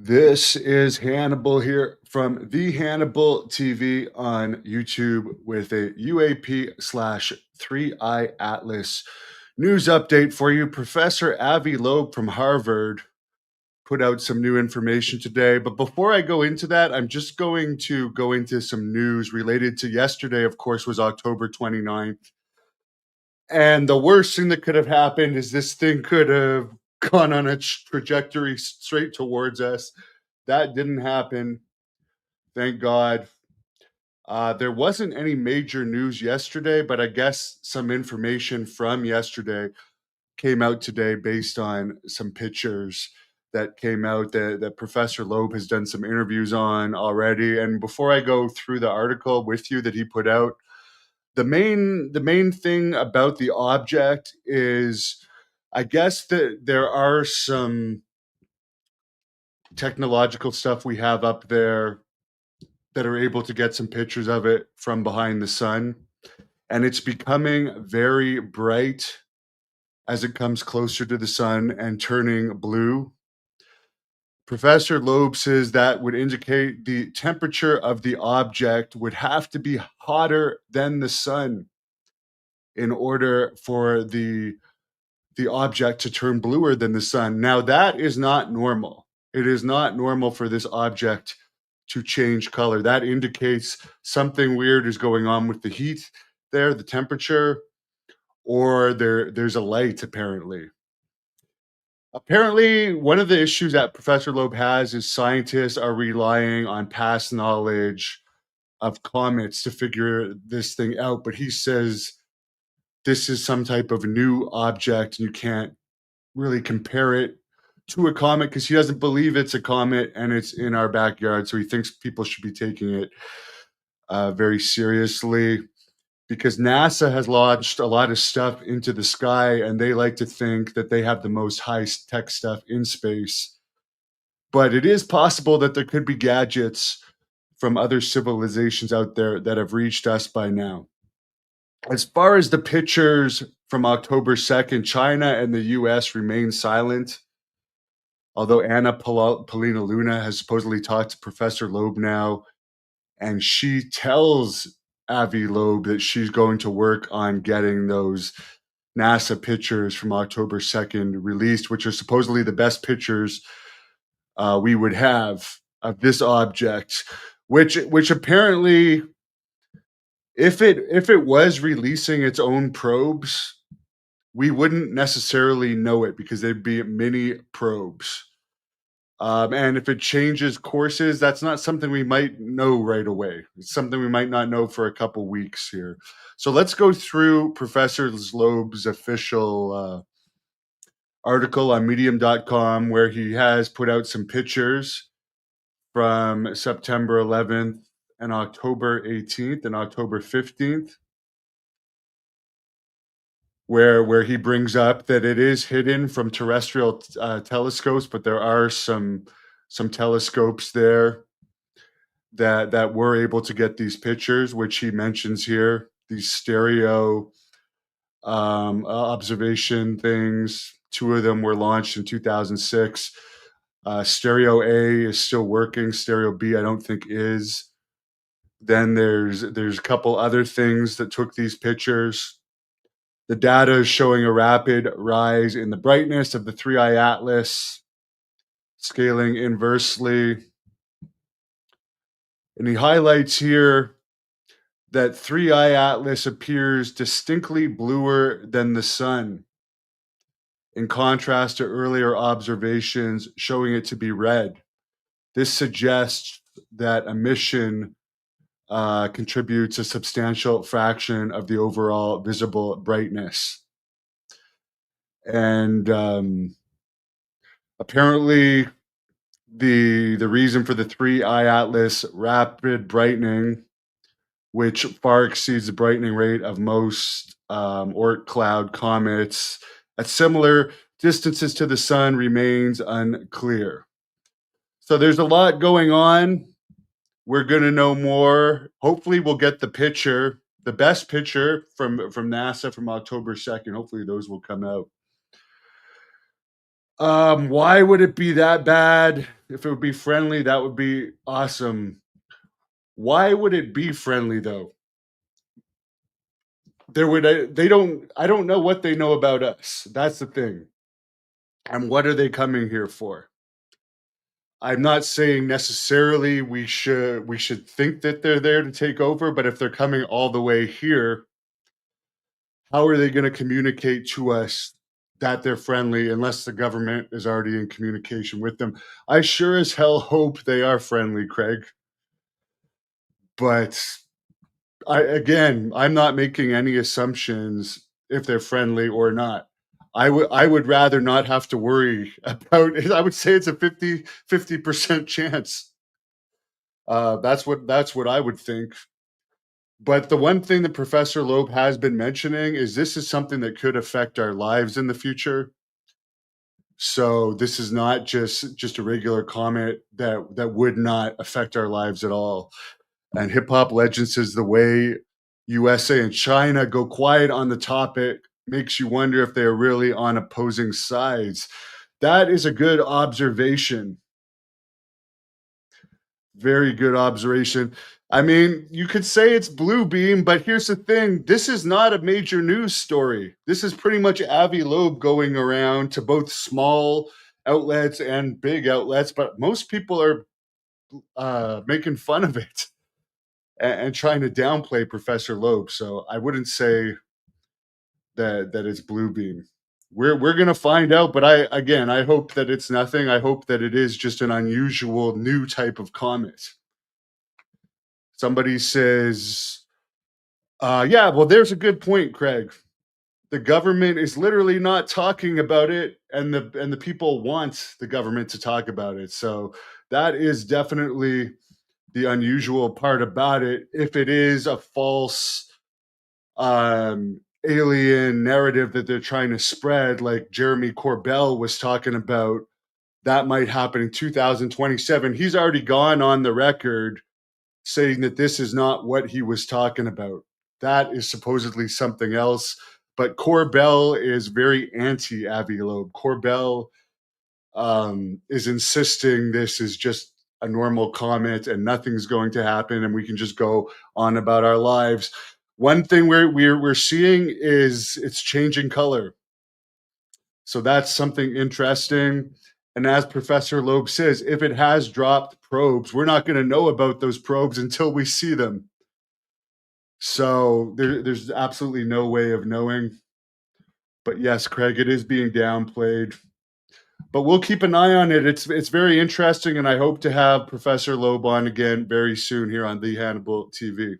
This is Hannibal here from the Hannibal TV on YouTube with a UAP slash 3i Atlas news update for you. Professor Avi Loeb from Harvard put out some new information today. But before I go into that, I'm just going to go into some news related to yesterday, of course, was October 29th. And the worst thing that could have happened is this thing could have gone on a trajectory straight towards us. That didn't happen, thank God. There wasn't any major news yesterday, but I guess some information from yesterday came out today based on some pictures that came out that Professor Loeb has done some interviews on already. And before I go through the article with you that he put out, the main thing about the object is I guess that there are some technological stuff we have up there that are able to get some pictures of it from behind the sun, and it's becoming very bright as it comes closer to the sun and turning blue. Professor Loeb says that would indicate the temperature of the object would have to be hotter than the sun in order for the object to turn bluer than the sun. Now, that is not normal. It is not normal for this object to change color. That indicates something weird is going on with the heat there, the temperature, or there's a light apparently. Apparently, one of the issues that Professor Loeb has is scientists are relying on past knowledge of comets to figure this thing out, but he says this is some type of new object and you can't really compare it to a comet because he doesn't believe it's a comet and it's in our backyard. So he thinks people should be taking it very seriously because NASA has launched a lot of stuff into the sky and they like to think that they have the most high tech stuff in space. But it is possible that there could be gadgets from other civilizations out there that have reached us by now. As far as the pictures from October 2nd, China and the US remain silent. Although Paulina Luna has supposedly talked to Professor Loeb now, and she tells Avi Loeb that she's going to work on getting those NASA pictures from October 2nd released, which are supposedly the best pictures we would have of this object, which apparently, if it was releasing its own probes, we wouldn't necessarily know it because they'd be mini probes. And if it changes courses, that's not something we might know right away. It's something we might not know for a couple weeks here. So let's go through Professor Loeb's official article on medium.com where he has put out some pictures from September 11th and October 18th and October 15th. Where he brings up that it is hidden from terrestrial telescopes, but there are some telescopes there that were able to get these pictures, which he mentions here. These stereo observation things. Two of them were launched in 2006. Stereo A is still working. Stereo B, I don't think is. Then there's a couple other things that took these pictures. The data is showing a rapid rise in the brightness of the 3i Atlas, scaling inversely. And he highlights here that 3i Atlas appears distinctly bluer than the sun, in contrast to earlier observations showing it to be red. This suggests that emission contributes a substantial fraction of the overall visible brightness. And apparently, the reason for the 3i Atlas rapid brightening, which far exceeds the brightening rate of most Oort cloud comets at similar distances to the sun, remains unclear. So there's a lot going on. We're going to know more. Hopefully, we'll get the picture, the best picture from NASA from October 2nd. Hopefully, those will come out. Why would it be that bad? If it would be friendly, that would be awesome. Why would it be friendly though? They don't I don't know what they know about us. That's the thing. And what are they coming here for? I'm not saying necessarily we should think that they're there to take over, but if they're coming all the way here, how are they going to communicate to us that they're friendly unless the government is already in communication with them? I sure as hell hope they are friendly, Craig. But I'm not making any assumptions if they're friendly or not. I would rather not have to worry about it. I would say it's a 50% chance. That's what I would think. But the one thing that Professor Loeb has been mentioning is this is something that could affect our lives in the future. So this is not just a regular comet that would not affect our lives at all. And hip hop legend says the way USA and China go quiet on the topic makes you wonder if they're really on opposing sides. That is a good observation. Very good observation. I mean, you could say it's Blue Beam, but here's the thing. This is not a major news story. This is pretty much Avi Loeb going around to both small outlets and big outlets, but most people are making fun of it and trying to downplay Professor Loeb. So I wouldn't say that it's Blue Beam. We're gonna find out, but I hope that it's nothing. I hope that it is just an unusual new type of comet. Somebody says, yeah, well, there's a good point, Craig. The government is literally not talking about it, and the people want the government to talk about it. So that is definitely the unusual part about it. If it is a false alien narrative that they're trying to spread, like Jeremy Corbell was talking about, that might happen in 2027. He's already gone on the record saying that this is not what he was talking about. That is supposedly something else. But Corbell is very anti Avi Loeb. Corbell is insisting this is just a normal comment and nothing's going to happen and we can just go on about our lives. One thing we're seeing is it's changing color. So that's something interesting. And as Professor Loeb says, if it has dropped probes, we're not going to know about those probes until we see them. So there's absolutely no way of knowing. But yes, Craig, it is being downplayed. But we'll keep an eye on it. It's very interesting, and I hope to have Professor Loeb on again very soon here on the Hannibal TV.